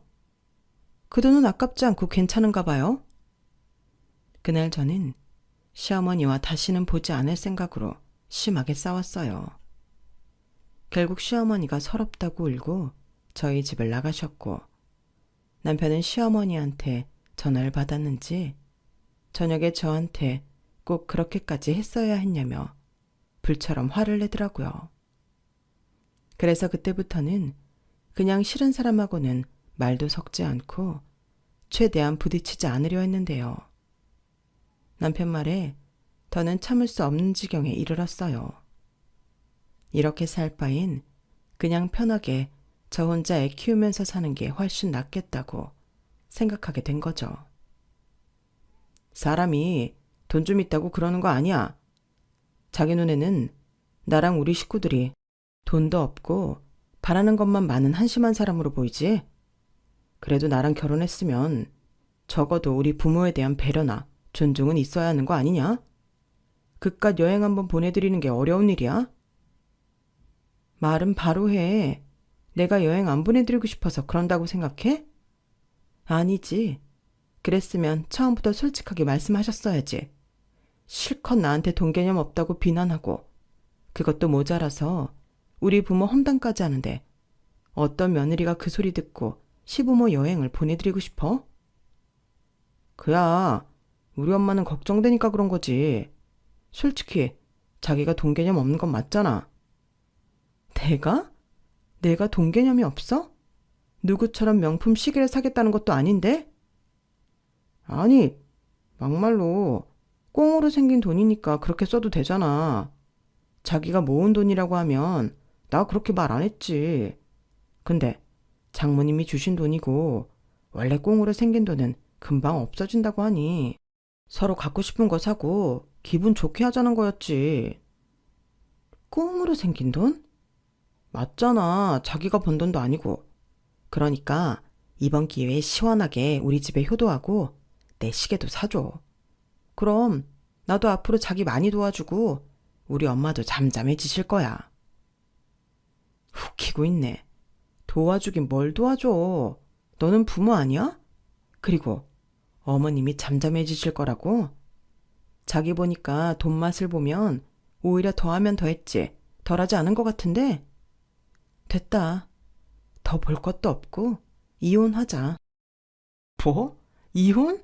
Speaker 1: 그 돈은 아깝지 않고 괜찮은가 봐요? 그날 저는 시어머니와 다시는 보지 않을 생각으로 심하게 싸웠어요. 결국 시어머니가 서럽다고 울고 저희 집을 나가셨고, 남편은 시어머니한테 전화를 받았는지 저녁에 저한테 꼭 그렇게까지 했어야 했냐며 불처럼 화를 내더라고요. 그래서 그때부터는 그냥 싫은 사람하고는 말도 섞지 않고 최대한 부딪히지 않으려 했는데요. 남편 말에 더는 참을 수 없는 지경에 이르렀어요. 이렇게 살 바엔 그냥 편하게 저 혼자 애 키우면서 사는 게 훨씬 낫겠다고 생각하게 된 거죠. 사람이 돈 좀 있다고 그러는 거 아니야. 자기 눈에는 나랑 우리 식구들이 돈도 없고 바라는 것만 많은 한심한 사람으로 보이지? 그래도 나랑 결혼했으면 적어도 우리 부모에 대한 배려나 존중은 있어야 하는 거 아니냐? 그깟 여행 한번 보내드리는 게 어려운 일이야? 말은 바로 해. 내가 여행 안 보내드리고 싶어서 그런다고 생각해? 아니지. 그랬으면 처음부터 솔직하게 말씀하셨어야지. 실컷 나한테 돈 개념 없다고 비난하고, 그것도 모자라서 우리 부모 험담까지 하는데 어떤 며느리가 그 소리 듣고 시부모 여행을 보내드리고 싶어? 그야 우리 엄마는 걱정되니까 그런 거지. 솔직히 자기가 돈 개념 없는 건 맞잖아. 내가? 내가 돈 개념이 없어? 누구처럼 명품 시계를 사겠다는 것도 아닌데? 아니, 막말로 꽁으로 생긴 돈이니까 그렇게 써도 되잖아. 자기가 모은 돈이라고 하면 나 그렇게 말 안 했지. 근데 장모님이 주신 돈이고 원래 꽁으로 생긴 돈은 금방 없어진다고 하니 서로 갖고 싶은 거 사고 기분 좋게 하자는 거였지. 꽁으로 생긴 돈? 맞잖아. 자기가 번 돈도 아니고. 그러니까 이번 기회에 시원하게 우리 집에 효도하고 내 시계도 사줘. 그럼 나도 앞으로 자기 많이 도와주고 우리 엄마도 잠잠해지실 거야. 웃기고 있네. 도와주긴 뭘 도와줘. 너는 부모 아니야? 그리고 어머님이 잠잠해지실 거라고? 자기 보니까 돈 맛을 보면 오히려 더하면 더했지 덜하지 않은 것 같은데? 됐다. 더 볼 것도 없고 이혼하자. 뭐? 이혼?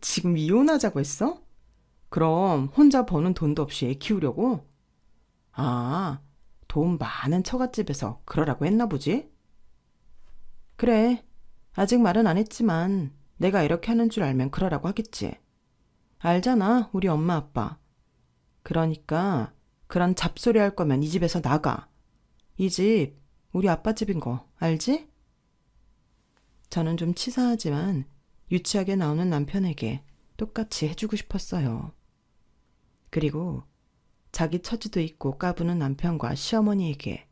Speaker 1: 지금 이혼하자고 했어? 그럼 혼자 버는 돈도 없이 애 키우려고? 아, 돈 많은 처갓집에서 그러라고 했나 보지? 그래, 아직 말은 안 했지만 내가 이렇게 하는 줄 알면 그러라고 하겠지. 알잖아, 우리 엄마 아빠. 그러니까 그런 잡소리 할 거면 이 집에서 나가. 이 집 우리 아빠 집인 거 알지? 저는 좀 치사하지만 유치하게 나오는 남편에게 똑같이 해주고 싶었어요. 그리고 자기 처지도 있고 까부는 남편과 시어머니에게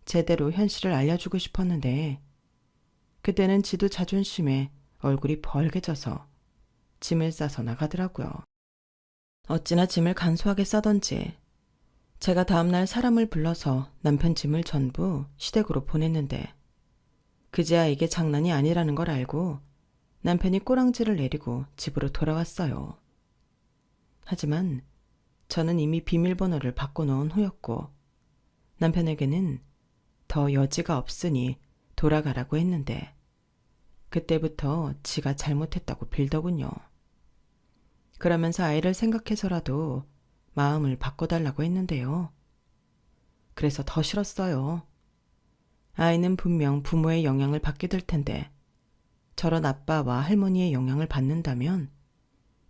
Speaker 1: 제대로 현실을 알려주고 싶었는데 그때는 지도 자존심에 얼굴이 벌개져서 짐을 싸서 나가더라고요. 어찌나 짐을 간소하게 싸던지 제가 다음날 사람을 불러서 남편 짐을 전부 시댁으로 보냈는데 그제야 이게 장난이 아니라는 걸 알고 남편이 꼬랑지를 내리고 집으로 돌아왔어요. 하지만 저는 이미 비밀번호를 바꿔놓은 후였고 남편에게는 더 여지가 없으니 돌아가라고 했는데 그때부터 지가 잘못했다고 빌더군요. 그러면서 아이를 생각해서라도 마음을 바꿔달라고 했는데요. 그래서 더 싫었어요. 아이는 분명 부모의 영향을 받게 될 텐데 저런 아빠와 할머니의 영향을 받는다면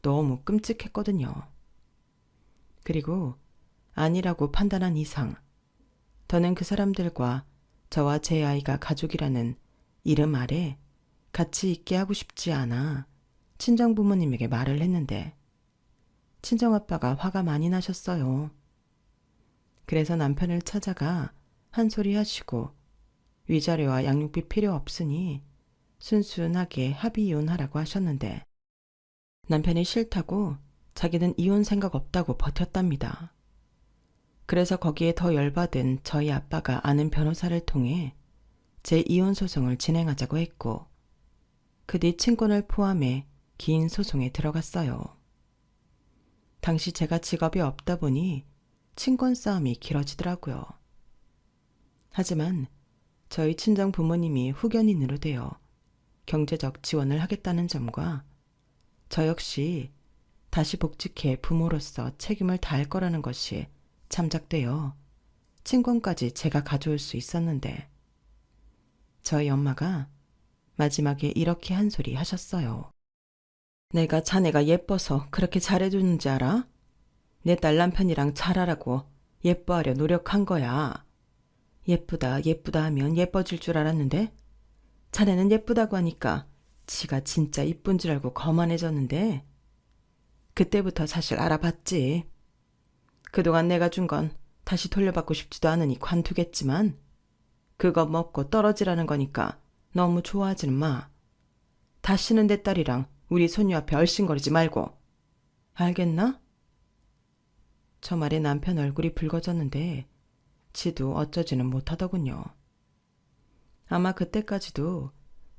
Speaker 1: 너무 끔찍했거든요. 그리고 아니라고 판단한 이상 더는 그 사람들과 저와 제 아이가 가족이라는 이름 아래 같이 있게 하고 싶지 않아 친정 부모님에게 말을 했는데 친정아빠가 화가 많이 나셨어요. 그래서 남편을 찾아가 한 소리 하시고 위자료와 양육비 필요 없으니 순순하게 합의 이혼하라고 하셨는데 남편이 싫다고 자기는 이혼 생각 없다고 버텼답니다. 그래서 거기에 더 열받은 저희 아빠가 아는 변호사를 통해 제 이혼 소송을 진행하자고 했고 그 뒤 친권을 포함해 긴 소송에 들어갔어요. 당시 제가 직업이 없다 보니 친권 싸움이 길어지더라고요. 하지만 저희 친정 부모님이 후견인으로 되어 경제적 지원을 하겠다는 점과 저 역시 다시 복직해 부모로서 책임을 다할 거라는 것이 참작되어 친권까지 제가 가져올 수 있었는데 저희 엄마가 마지막에 이렇게 한 소리 하셨어요. 내가 자네가 예뻐서 그렇게 잘해주는지 알아? 내 딸 남편이랑 잘하라고 예뻐하려 노력한 거야. 예쁘다 예쁘다 하면 예뻐질 줄 알았는데 자네는 예쁘다고 하니까 지가 진짜 이쁜 줄 알고 거만해졌는데 그때부터 사실 알아봤지. 그동안 내가 준 건 다시 돌려받고 싶지도 않으니 관두겠지만 그거 먹고 떨어지라는 거니까 너무 좋아하지는 마. 다시는 내 딸이랑 우리 손녀 앞에 얼씬거리지 말고. 알겠나? 저 말에 남편 얼굴이 붉어졌는데 지도 어쩌지는 못하더군요. 아마 그때까지도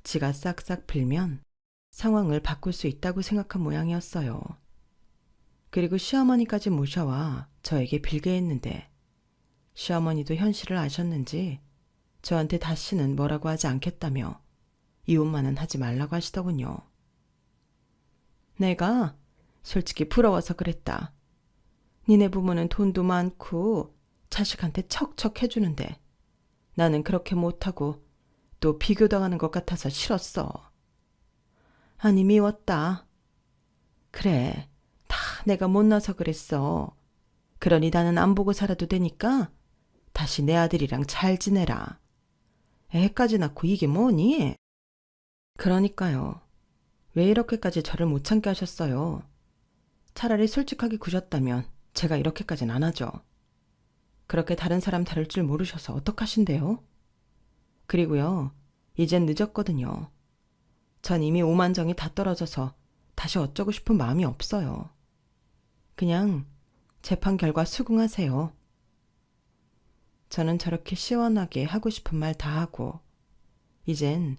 Speaker 1: 지가 싹싹 빌면 상황을 바꿀 수 있다고 생각한 모양이었어요. 그리고 시어머니까지 모셔와 저에게 빌게 했는데 시어머니도 현실을 아셨는지 저한테 다시는 뭐라고 하지 않겠다며 이혼만은 하지 말라고 하시더군요. 내가 솔직히 부러워서 그랬다. 니네 부모는 돈도 많고 자식한테 척척 해주는데 나는 그렇게 못하고 또 비교당하는 것 같아서 싫었어. 아니 미웠다. 그래, 다 내가 못나서 그랬어. 그러니 나는 안 보고 살아도 되니까 다시 내 아들이랑 잘 지내라. 애까지 낳고 이게 뭐니? 그러니까요. 왜 이렇게까지 저를 못 참게 하셨어요? 차라리 솔직하게 구셨다면 제가 이렇게까진 안 하죠. 그렇게 다른 사람 다룰 줄 모르셔서 어떡하신대요? 그리고요, 이젠 늦었거든요. 전 이미 오만정이 다 떨어져서 다시 어쩌고 싶은 마음이 없어요. 그냥 재판 결과 수긍하세요. 저는 저렇게 시원하게 하고 싶은 말 다 하고 이젠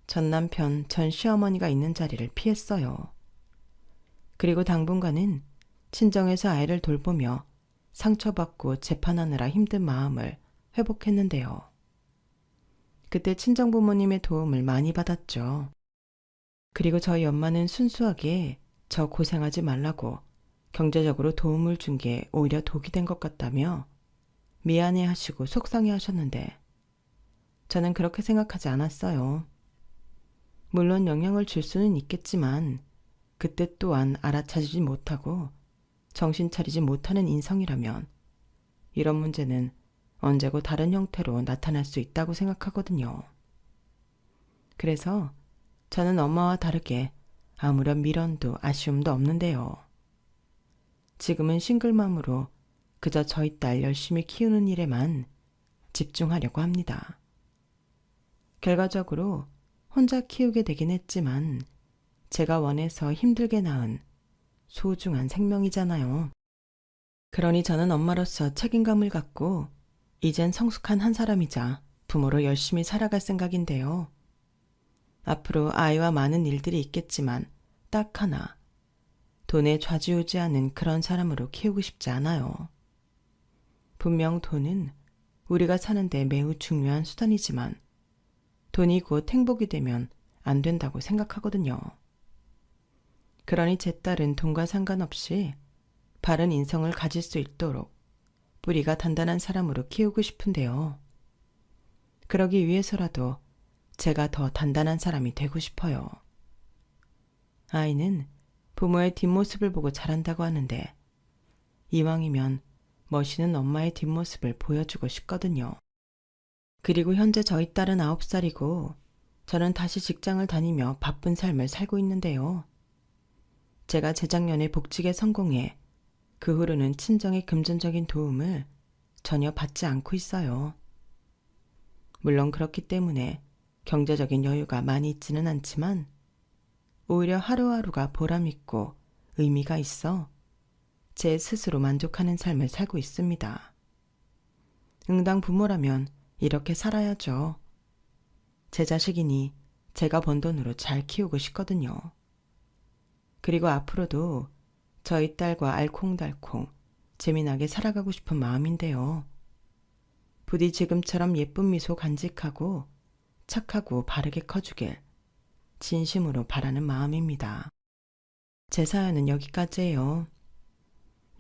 Speaker 1: 전 남편, 전 시어머니가 있는 자리를 피했어요. 그리고 당분간은 친정에서 아이를 돌보며 상처받고 재판하느라 힘든 마음을 회복했는데요. 그때 친정부모님의 도움을 많이 받았죠. 그리고 저희 엄마는 순수하게 저 고생하지 말라고 경제적으로 도움을 준 게 오히려 독이 된 것 같다며 미안해 하시고 속상해 하셨는데 저는 그렇게 생각하지 않았어요. 물론 영향을 줄 수는 있겠지만 그때 또한 알아차리지 못하고 정신 차리지 못하는 인성이라면 이런 문제는 언제고 다른 형태로 나타날 수 있다고 생각하거든요. 그래서 저는 엄마와 다르게 아무런 미련도 아쉬움도 없는데요. 지금은 싱글맘으로 그저 저희 딸 열심히 키우는 일에만 집중하려고 합니다. 결과적으로 혼자 키우게 되긴 했지만 제가 원해서 힘들게 낳은 소중한 생명이잖아요. 그러니 저는 엄마로서 책임감을 갖고 이젠 성숙한 한 사람이자 부모로 열심히 살아갈 생각인데요. 앞으로 아이와 많은 일들이 있겠지만 딱 하나, 돈에 좌지우지하는 그런 사람으로 키우고 싶지 않아요. 분명 돈은 우리가 사는데 매우 중요한 수단이지만 돈이 곧 행복이 되면 안 된다고 생각하거든요. 그러니 제 딸은 돈과 상관없이 바른 인성을 가질 수 있도록 뿌리가 단단한 사람으로 키우고 싶은데요. 그러기 위해서라도 제가 더 단단한 사람이 되고 싶어요. 아이는 부모의 뒷모습을 보고 자란다고 하는데 이왕이면 멋있는 엄마의 뒷모습을 보여주고 싶거든요. 그리고 현재 저희 딸은 9살이고 저는 다시 직장을 다니며 바쁜 삶을 살고 있는데요. 제가 재작년에 복직에 성공해 그 후로는 친정의 금전적인 도움을 전혀 받지 않고 있어요. 물론 그렇기 때문에 경제적인 여유가 많이 있지는 않지만 오히려 하루하루가 보람있고 의미가 있어 제 스스로 만족하는 삶을 살고 있습니다. 응당 부모라면 이렇게 살아야죠. 제 자식이니 제가 번 돈으로 잘 키우고 싶거든요. 그리고 앞으로도 저희 딸과 알콩달콩 재미나게 살아가고 싶은 마음인데요. 부디 지금처럼 예쁜 미소 간직하고 착하고 바르게 커주길 진심으로 바라는 마음입니다. 제 사연은 여기까지예요.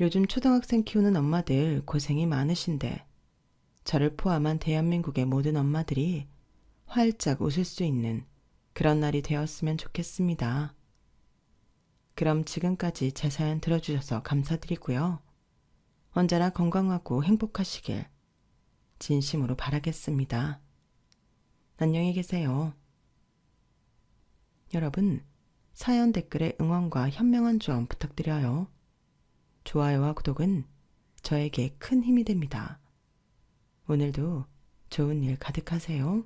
Speaker 1: 요즘 초등학생 키우는 엄마들 고생이 많으신데 저를 포함한 대한민국의 모든 엄마들이 활짝 웃을 수 있는 그런 날이 되었으면 좋겠습니다. 그럼 지금까지 제 사연 들어주셔서 감사드리고요. 언제나 건강하고 행복하시길 진심으로 바라겠습니다. 안녕히 계세요. 여러분, 사연 댓글에 응원과 현명한 조언 부탁드려요. 좋아요와 구독은 저에게 큰 힘이 됩니다. 오늘도 좋은 일 가득하세요.